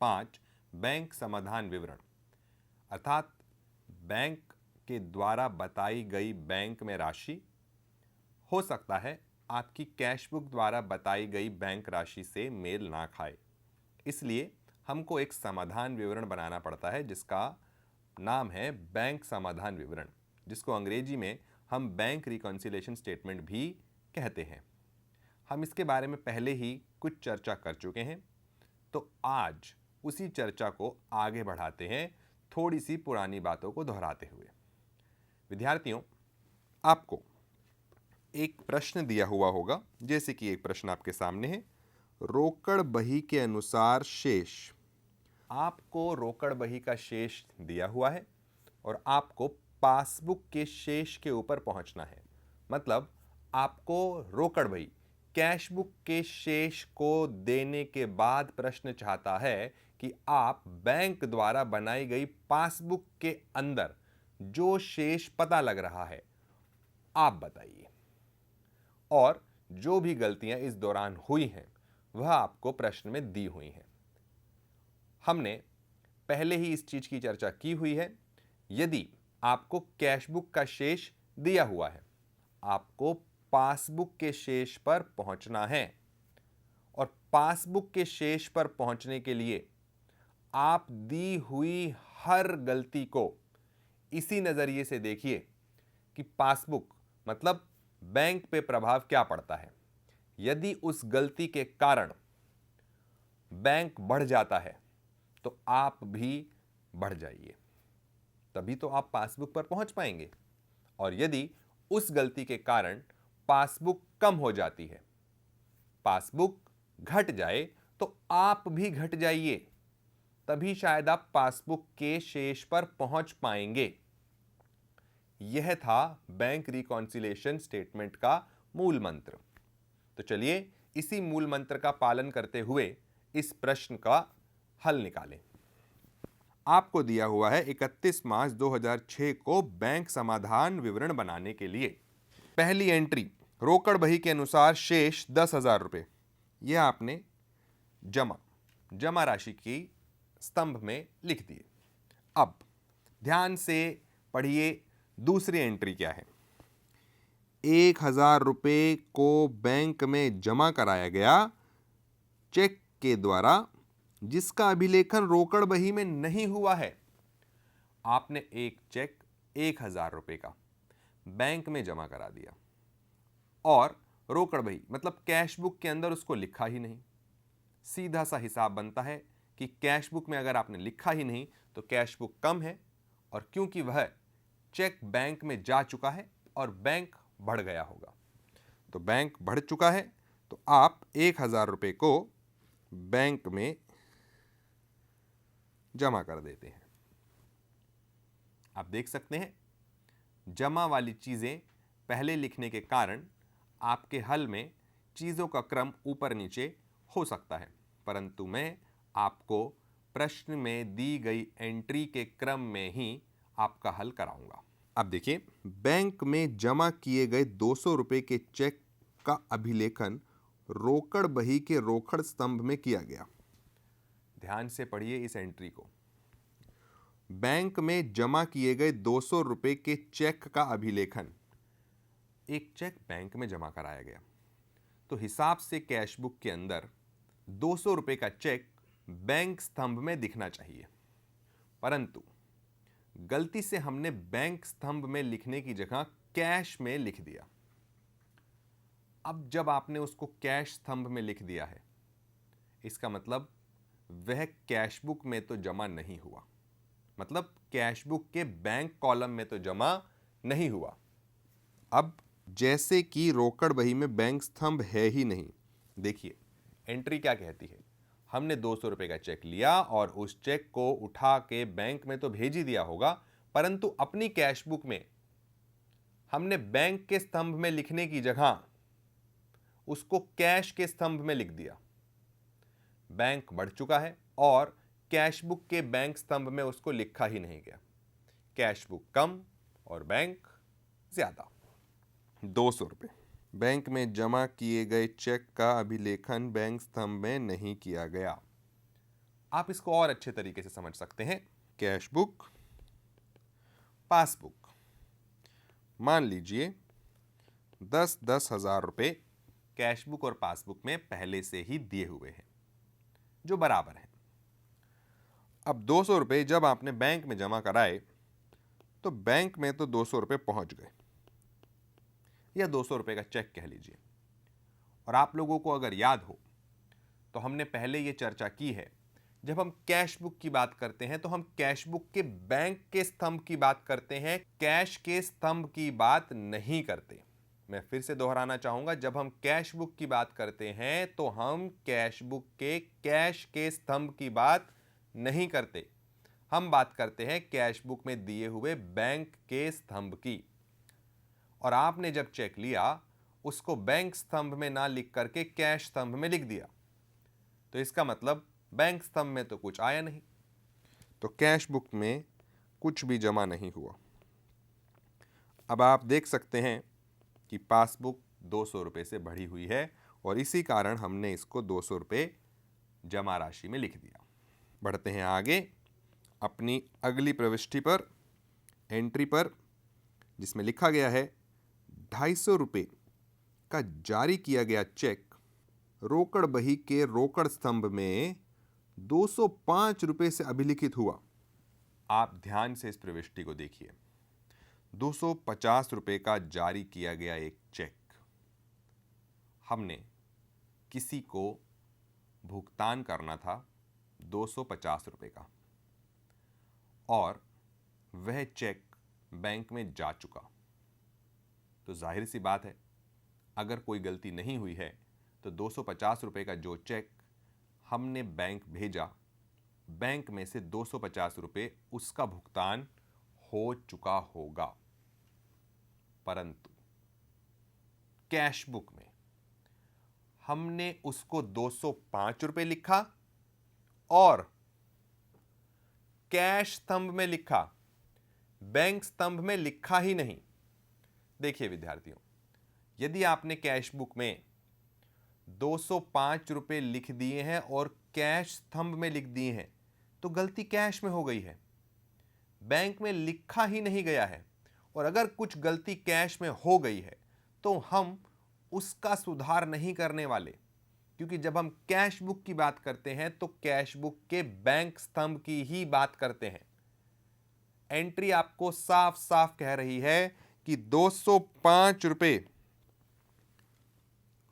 5 bank समाधान विवरण, अर्थात बैंक के द्वारा बताई गई बैंक में राशि हो सकता है आपकी कैश बुक द्वारा बताई गई बैंक राशि से मेल ना खाए, इसलिए हमको एक समाधान विवरण बनाना पड़ता है जिसका नाम है बैंक समाधान विवरण, जिसको अंग्रेजी में हम बैंक रिकॉन्सिलिएशन स्टेटमेंट भी कहते हैं। हम इसके बारे में पहले ही कुछ चर्चा कर चुके हैं, तो आज उसी चर्चा को आगे बढ़ाते हैं थोड़ी सी पुरानी बातों को दोहराते हुए। विद्यार्थियों, आपको एक प्रश्न दिया हुआ होगा, जैसे कि एक प्रश्न आपके सामने है, रोकड़ बही के अनुसार शेष। आपको रोकड़ बही का शेष दिया हुआ है और आपको पासबुक के शेष के ऊपर पहुंचना है। मतलब आपको रोकड़ बही कैश बुक के शेष को देने के बाद प्रश्न चाहता है कि आप बैंक द्वारा बनाई गई पासबुक के अंदर जो शेष पता लग रहा है आप बताइए, और जो भी गलतियां इस दौरान हुई हैं वह आपको प्रश्न में दी हुई हैं। हमने पहले ही इस चीज की चर्चा की हुई है। यदि आपको कैश बुक का शेष दिया हुआ है, आपको पासबुक के शेष पर पहुंचना है, और पासबुक के शेष पर पहुंचने के लिए आप दी हुई हर गलती को इसी नजरिए से देखिए कि पासबुक मतलब बैंक पे प्रभाव क्या पड़ता है। यदि उस गलती के कारण बैंक बढ़ जाता है तो आप भी बढ़ जाइए, तभी तो आप पासबुक पर पहुंच पाएंगे। और यदि उस गलती के कारण पासबुक कम हो जाती है, पासबुक घट जाए, तो आप भी घट जाइए, तभी शायद आप पासबुक के शेष पर पहुंच पाएंगे। यह था बैंक रिकॉन्सिलिएशन स्टेटमेंट का मूल मंत्र। तो चलिए इसी मूल मंत्र का पालन करते हुए इस प्रश्न का हल निकालें। आपको दिया हुआ है 31 मार्च 2006 को बैंक समाधान विवरण बनाने के लिए। पहली एंट्री, रोकड़ बही के अनुसार शेष 10,000 रुपये। यह आपने जमा राशि की स्तंभ में लिख दिए। अब ध्यान से पढ़िए दूसरी एंट्री क्या है। 1,000 रुपये को बैंक में जमा कराया गया चेक के द्वारा, जिसका अभिलेखन रोकड़ बही में नहीं हुआ है। आपने एक चेक 1,000 रुपये का बैंक में जमा करा दिया और रोकड़ बही मतलब कैश बुक के अंदर उसको लिखा ही नहीं। सीधा सा हिसाब बनता है कि कैश बुक में अगर आपने लिखा ही नहीं तो कैश बुक कम है, और क्योंकि वह चेक बैंक में जा चुका है और बैंक बढ़ गया होगा, तो बैंक बढ़ चुका है तो आप 1,000 रुपये को बैंक में जमा कर देते हैं। आप देख सकते हैं जमा वाली चीजें पहले लिखने के कारण आपके हल में चीजों का क्रम ऊपर नीचे हो सकता है, परंतु मैं आपको प्रश्न में दी गई एंट्री के क्रम में ही आपका हल कराऊंगा। अब देखिए, बैंक में जमा किए गए 200 रुपये के चेक का अभिलेखन रोकड़ बही के रोकड़ स्तंभ में किया गया। ध्यान से पढ़िए इस एंट्री को। बैंक में जमा किए गए 200 रुपये के चेक का अभिलेखन, एक चेक बैंक में जमा कराया गया, तो हिसाब से कैश बुक के अंदर 200 रुपये का चेक बैंक स्तंभ में दिखना चाहिए, परंतु गलती से हमने बैंक स्तंभ में लिखने की जगह कैश में लिख दिया। अब जब आपने उसको कैश स्तंभ में लिख दिया है, इसका मतलब वह कैश बुक में तो जमा नहीं हुआ, मतलब कैश बुक के बैंक कॉलम में तो जमा नहीं हुआ। अब जैसे कि रोकड़ बही में बैंक स्तंभ है ही नहीं, देखिए एंट्री क्या कहती है। हमने 200 रुपये का चेक लिया और उस चेक को उठा के बैंक में तो भेज ही दिया होगा, परंतु अपनी कैश बुक में हमने बैंक के स्तंभ में लिखने की जगह उसको कैश के स्तंभ में लिख दिया। बैंक बढ़ चुका है और कैश बुक के बैंक स्तंभ में उसको लिखा ही नहीं गया। कैश बुक कम और बैंक ज्यादा। 200 रुपये बैंक में जमा किए गए चेक का अभिलेखन बैंक स्तंभ में नहीं किया गया। आप इसको और अच्छे तरीके से समझ सकते हैं। कैश बुक, पासबुक, मान लीजिए 10-10 हजार रुपए कैश बुक और पासबुक में पहले से ही दिए हुए हैं जो बराबर है। अब 200 रुपए जब आपने बैंक में जमा कराए तो बैंक में तो 200 रुपए पहुंच गए, या 200 रुपए का चेक कह लीजिए। और आप लोगों को अगर याद हो तो हमने पहले यह चर्चा की है, जब हम कैश बुक की बात करते हैं तो हम कैश बुक के बैंक के स्तंभ की बात करते हैं, कैश के स्तंभ की बात नहीं करते। मैं फिर से दोहराना चाहूंगा, जब हम कैश बुक की बात करते हैं तो हम कैश बुक के कैश के स्तंभ की बात नहीं करते, हम बात करते हैं कैश बुक में दिए हुए बैंक के स्तंभ की। और आपने जब चेक लिया उसको बैंक स्तंभ में ना लिख करके कैश स्तंभ में लिख दिया, तो इसका मतलब बैंक स्तंभ में तो कुछ आया नहीं, तो कैश बुक में कुछ भी जमा नहीं हुआ। अब आप देख सकते हैं कि पासबुक 200 रुपए से बढ़ी हुई है और इसी कारण हमने इसको 200 रुपए जमा राशि में लिख दिया। बढ़ते हैं आगे अपनी अगली प्रविष्टि पर, एंट्री पर, जिसमें लिखा गया है 250 रुपए का जारी किया गया चेक रोकड़ बही के रोकड़ स्तंभ में 205 रुपए से अभिलिखित हुआ। आप ध्यान से इस प्रविष्टि को देखिए। 250 रुपए का जारी किया गया एक चेक, हमने किसी को भुगतान करना था 250 रुपए का, और वह चेक बैंक में जा चुका। तो जाहिर सी बात है, अगर कोई गलती नहीं हुई है तो 250 रुपए का जो चेक हमने बैंक भेजा, बैंक में से 250 रुपए उसका भुगतान हो चुका होगा। परंतु कैश बुक में हमने उसको 205 रुपए लिखा और कैश स्तंभ में लिखा, बैंक स्तंभ में लिखा ही नहीं। देखिए विद्यार्थियों, यदि आपने कैश बुक में 205 रुपए लिख दिए हैं और कैश स्तंभ में लिख दिए हैं तो गलती कैश में हो गई है, बैंक में लिखा ही नहीं गया है। और अगर कुछ गलती कैश में हो गई है तो हम उसका सुधार नहीं करने वाले, क्योंकि जब हम कैश बुक की बात करते हैं तो कैश बुक के बैंक स्तंभ की ही बात करते हैं। एंट्री आपको साफ साफ कह रही है कि 205 रुपए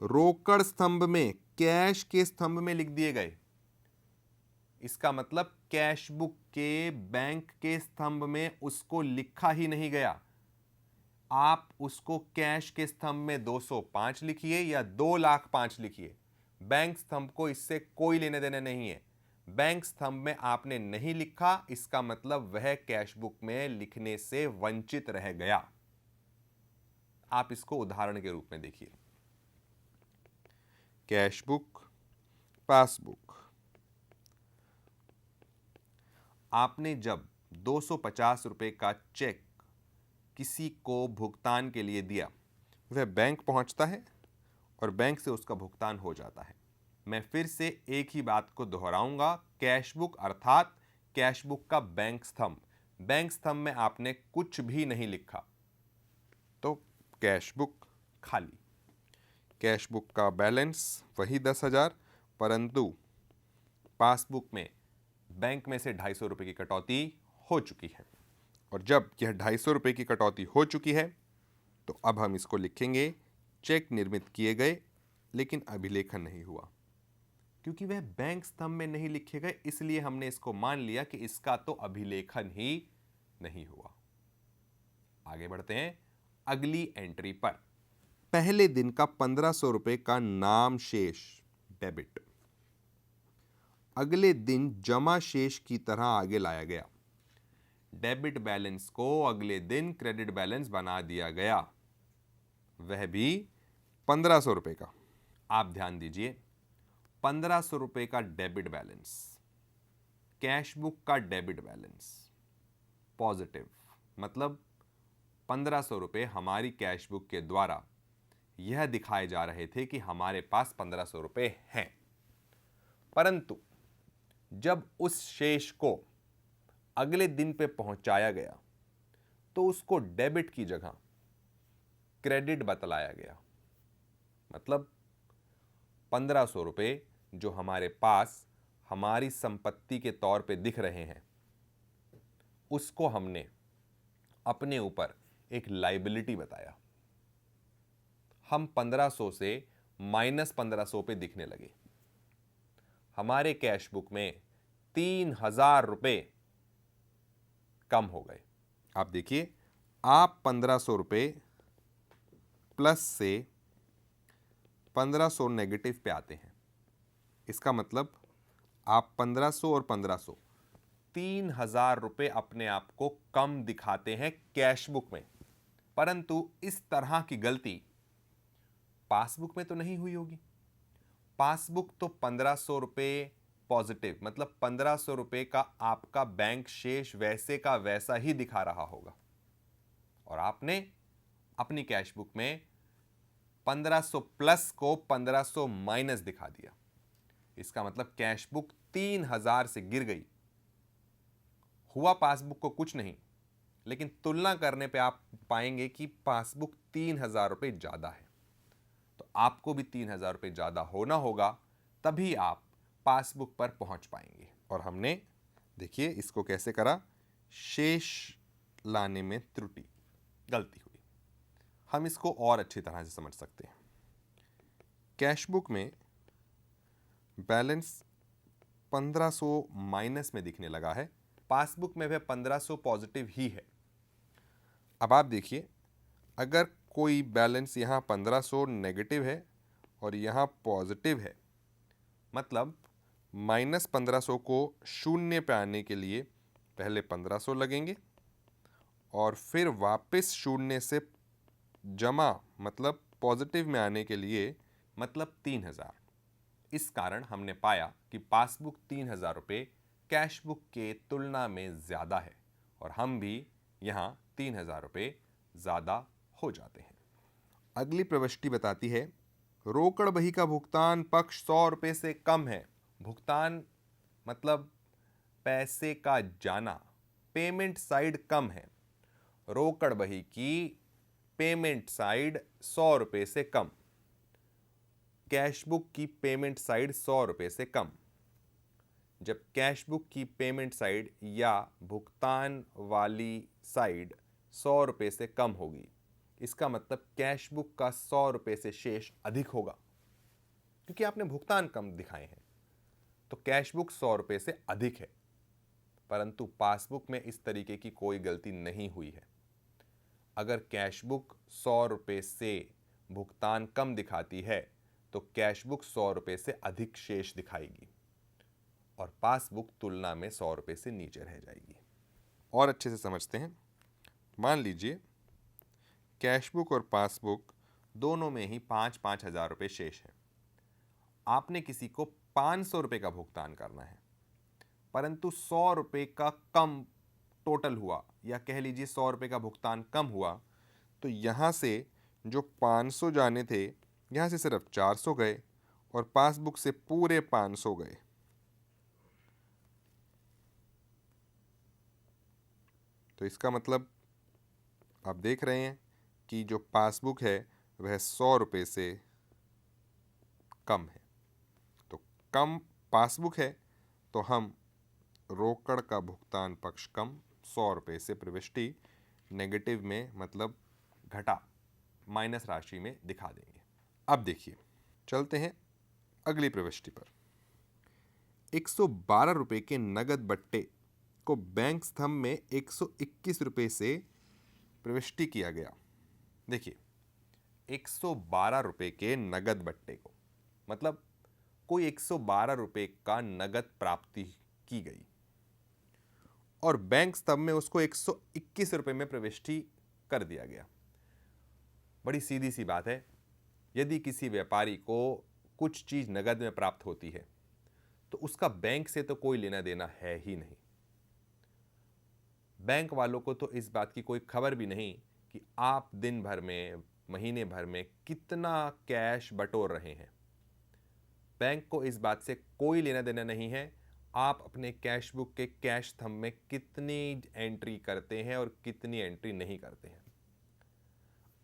रोकड़ स्तंभ में, कैश के स्तंभ में लिख दिए गए। इसका मतलब कैश बुक के बैंक के स्तंभ में उसको लिखा ही नहीं गया। आप उसको कैश के स्तंभ में 205 लिखिए या 2,05,000 लिखिए, बैंक स्तंभ को इससे कोई लेने देने नहीं है। बैंक स्तंभ में आपने नहीं लिखा, इसका मतलब वह कैश बुक में लिखने से वंचित रह गया। आप इसको उदाहरण के रूप में देखिए। कैश बुक, पासबुक, आपने जब 250 रुपए का चेक किसी को भुगतान के लिए दिया, वह बैंक पहुंचता है और बैंक से उसका भुगतान हो जाता है। मैं फिर से एक ही बात को दोहराऊंगा, कैश बुक अर्थात कैश बुक का बैंक स्तंभ, बैंक स्तंभ में आपने कुछ भी नहीं लिखा तो कैश बुक खाली। कैश बुक का बैलेंस वही 10,000, परंतु पासबुक में बैंक में से 250 रुपए की कटौती हो चुकी है। और जब यह 250 रुपए की कटौती हो चुकी है तो अब हम इसको लिखेंगे चेक निर्मित किए गए लेकिन अभिलेखन नहीं हुआ। क्योंकि वह बैंक स्तंभ में नहीं लिखे गए, इसलिए हमने इसको मान लिया कि इसका तो अभिलेखन ही नहीं हुआ। आगे बढ़ते हैं अगली एंट्री पर। पहले दिन का 1500 रुपए का नाम शेष डेबिट अगले दिन जमा शेष की तरह आगे लाया गया। डेबिट बैलेंस को अगले दिन क्रेडिट बैलेंस बना दिया गया, वह भी 1500 रुपए का। आप ध्यान दीजिए, 1500 रुपए का डेबिट बैलेंस, कैश बुक का डेबिट बैलेंस पॉजिटिव, मतलब 1500 रुपए हमारी कैश बुक के द्वारा यह दिखाए जा रहे थे कि हमारे पास 1500 रुपए हैं। परंतु जब उस शेष को अगले दिन पे पहुंचाया गया तो उसको डेबिट की जगह क्रेडिट बतलाया गया। मतलब 1500 रुपये जो हमारे पास हमारी संपत्ति के तौर पे दिख रहे हैं, उसको हमने अपने ऊपर एक लाइबिलिटी बताया। हम 1500 से -1500 पे दिखने लगे। हमारे कैश बुक में 3000 रुपये कम हो गए। आप देखिए, आप 1500 रुपये प्लस से 1500 नेगेटिव पे आते हैं। इसका मतलब आप 1500 और 1500 3000 रुपये अपने आप को कम दिखाते हैं कैश बुक में। परंतु इस तरह की गलती पासबुक में तो नहीं हुई होगी। पासबुक तो 1500 रुपये पॉजिटिव, मतलब 1500 रुपये का आपका बैंक शेष वैसे का वैसा ही दिखा रहा होगा, और आपने अपनी कैश बुक में 1500 प्लस को 1500 माइनस दिखा दिया। इसका मतलब कैश बुक 3000 से गिर गई। हुआ पासबुक को कुछ नहीं, लेकिन तुलना करने पे आप पाएंगे कि पासबुक 3000 रुपये ज्यादा है। तो आपको भी 3000 रुपये ज्यादा होना होगा, तभी आप पासबुक पर पहुंच पाएंगे। और हमने देखिए इसको कैसे करा, शेष लाने में त्रुटि, गलती हुई। हम इसको और अच्छी तरह से समझ सकते हैं। कैश बुक में बैलेंस 1500 माइनस में दिखने लगा है, पासबुक में वह 1500 पॉजिटिव ही है। अब आप देखिए, अगर कोई बैलेंस यहाँ 1500 नेगेटिव है और यहाँ पॉजिटिव है, मतलब -1500 को शून्य पे आने के लिए पहले 1500 लगेंगे और फिर वापस शून्य से जमा मतलब पॉजिटिव में आने के लिए मतलब 3000। इस कारण हमने पाया कि पासबुक 3000 रुपये कैश बुक के तुलना में ज़्यादा है, और हम भी यहाँ 3000 रुपये ज़्यादा हो जाते हैं। अगली प्रविष्टि बताती है, रोकड़ बही का भुगतान पक्ष 100 रुपये से कम है। भुगतान मतलब पैसे का जाना, पेमेंट साइड कम है। रोकड़ बही की पेमेंट साइड 100 रुपये से कम, कैश बुक की पेमेंट साइड 100 रुपये से कम। जब कैश बुक की पेमेंट साइड या भुगतान वाली साइड 100 रुपये से कम होगी, इसका मतलब कैश बुक का 100 रुपये से शेष अधिक होगा, क्योंकि आपने भुगतान कम दिखाए हैं। तो कैश बुक 100 रुपये से अधिक है, परंतु पासबुक में इस तरीके की कोई गलती नहीं हुई है। अगर कैश बुक 100 रुपये से भुगतान कम दिखाती है तो कैश बुक 100 रुपये से अधिक शेष दिखाएगी, और पासबुक तुलना में 100 रुपये से नीचे रह जाएगी। और अच्छे से समझते हैं। मान लीजिए कैश बुक और पासबुक दोनों में ही 5-5 हज़ार रुपये शेष है। आपने किसी को 500 रुपये का भुगतान करना है, परंतु 100 रुपये का कम टोटल हुआ, या कह लीजिए 100 रुपये का भुगतान कम हुआ, तो यहाँ से जो 500 जाने थे, यहाँ से सिर्फ 400 गए और पासबुक से पूरे 500 गए। तो इसका मतलब आप देख रहे हैं कि जो पासबुक है वह 100 रुपये से कम है। तो कम पासबुक है तो हम रोकड़ का भुगतान पक्ष कम 100 रुपये से प्रविष्टि नेगेटिव में मतलब घटा माइनस राशि में दिखा देंगे। अब देखिए, चलते हैं अगली प्रविष्टि पर। 112 रुपये के नगद बट्टे को बैंक स्तंभ में 121 रुपये से प्रविष्टि किया गया। देखिए, 112 रुपये के नगद बट्टे को मतलब कोई 112 रुपये का नगद प्राप्ति की गई और बैंक स्तंभ में उसको 121 रुपये में प्रविष्टि कर दिया गया। बड़ी सीधी सी बात है, यदि किसी व्यापारी को कुछ चीज़ नगद में प्राप्त होती है तो उसका बैंक से तो कोई लेना देना है ही नहीं। बैंक वालों को तो इस बात की कोई खबर भी नहीं कि आप दिन भर में, महीने भर में कितना कैश बटोर रहे हैं। बैंक को इस बात से कोई लेना देना नहीं है आप अपने कैश बुक के कैश थंब में कितनी एंट्री करते हैं और कितनी एंट्री नहीं करते हैं।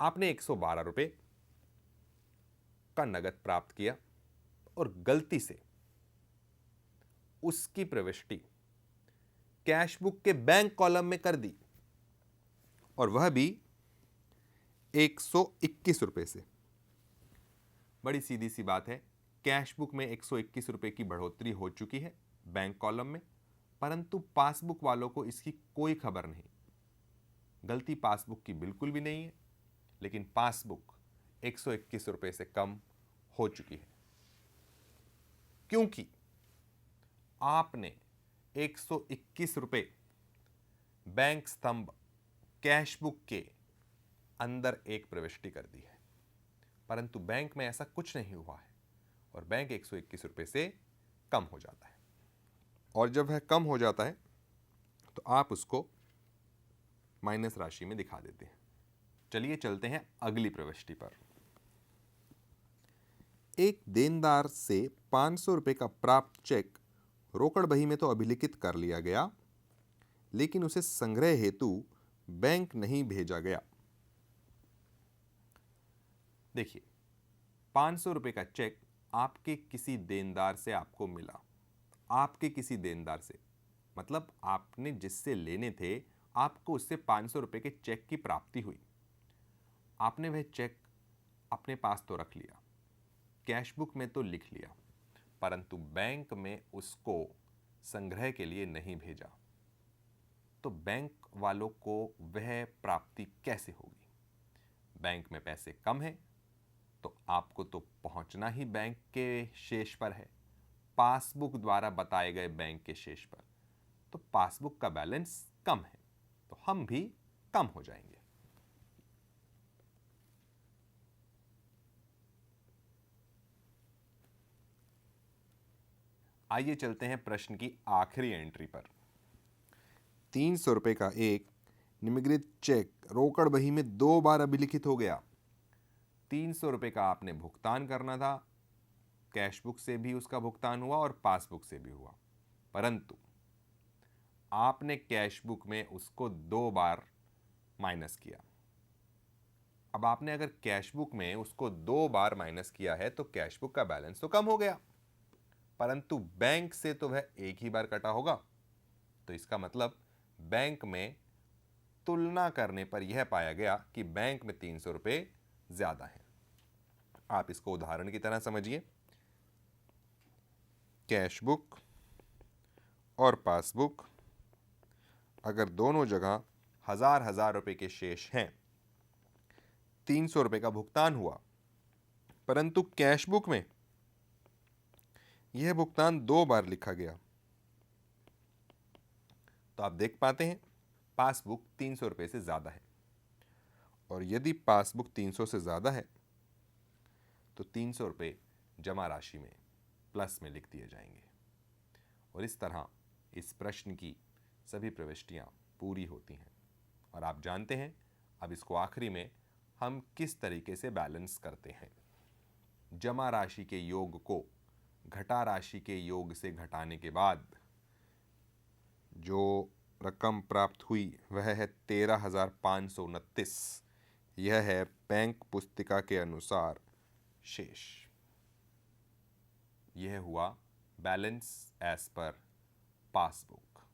आपने 112 रुपए का नगद प्राप्त किया और गलती से उसकी प्रविष्टि कैश बुक के बैंक कॉलम में कर दी, और वह भी 121 रुपए से। बड़ी सीधी सी बात है, कैश बुक में 121 रुपए की बढ़ोतरी हो चुकी है बैंक कॉलम में, परंतु पासबुक वालों को इसकी कोई खबर नहीं। गलती पासबुक की बिल्कुल भी नहीं है, लेकिन पासबुक 121 रुपए से कम हो चुकी है, क्योंकि आपने 121 रुपए बैंक स्तंभ कैश बुक के अंदर एक प्रविष्टि कर दी है, परंतु बैंक में ऐसा कुछ नहीं हुआ है और बैंक 121 रुपए से कम हो जाता है। और जब वह कम हो जाता है तो आप उसको माइनस राशि में दिखा देते हैं। चलिए चलते हैं अगली प्रविष्टि पर। एक देनदार से 500 रुपए का प्राप्त चेक रोकड़ बही में तो अभिलिखित कर लिया गया, लेकिन उसे संग्रह हेतु बैंक नहीं भेजा गया। देखिए, 500 रुपए का चेक आपके किसी देनदार से आपको मिला। आपके किसी देनदार से मतलब आपने जिससे लेने थे, आपको उससे 500 रुपए के चेक की प्राप्ति हुई। आपने वह चेक अपने पास तो रख लिया, कैश बुक में तो लिख लिया, परंतु बैंक में उसको संग्रह के लिए नहीं भेजा। तो बैंक वालों को वह प्राप्ति कैसे होगी? बैंक में पैसे कम है तो आपको तो पहुंचना ही बैंक के शेष पर है, पासबुक द्वारा बताए गए बैंक के शेष पर। तो पासबुक का बैलेंस कम है, तो हम भी कम हो जाएंगे। आइए चलते हैं प्रश्न की आखिरी एंट्री पर। 300 रुपए का एक निम्नलिखित चेक रोकड़ बही में 2 बार अभिलिखित हो गया। 300 रुपए का आपने भुगतान करना था, कैश बुक से भी उसका भुगतान हुआ और पासबुक से भी हुआ, परंतु आपने कैश बुक में उसको 2 बार माइनस किया। अब आपने अगर कैश बुक में उसको 2 बार माइनस किया है तो कैश बुक का बैलेंस तो कम हो गया, परंतु बैंक से तो वह एक ही बार कटा होगा। तो इसका मतलब बैंक में तुलना करने पर यह पाया गया कि बैंक में 300 रुपए ज्यादा है। आप इसको उदाहरण की तरह समझिए। कैश बुक और पासबुक अगर दोनों जगह हजार रुपए के शेष हैं, 300 रुपए का भुगतान हुआ, परंतु कैश बुक में यह भुगतान 2 बार लिखा गया, तो आप देख पाते हैं पासबुक 300 रुपए से ज्यादा है। और यदि पासबुक 300 से ज्यादा है तो 300 रुपए जमा राशि में प्लस में लिख दिए जाएंगे। और इस तरह इस प्रश्न की सभी प्रविष्टियां पूरी होती हैं। और आप जानते हैं अब इसको आखिरी में हम किस तरीके से बैलेंस करते हैं। जमा राशि के योग को घटा राशि के योग से घटाने के बाद जो रकम प्राप्त हुई वह है 13,529। यह है बैंक पुस्तिका के अनुसार शेष। यह हुआ बैलेंस एज पर पासबुक।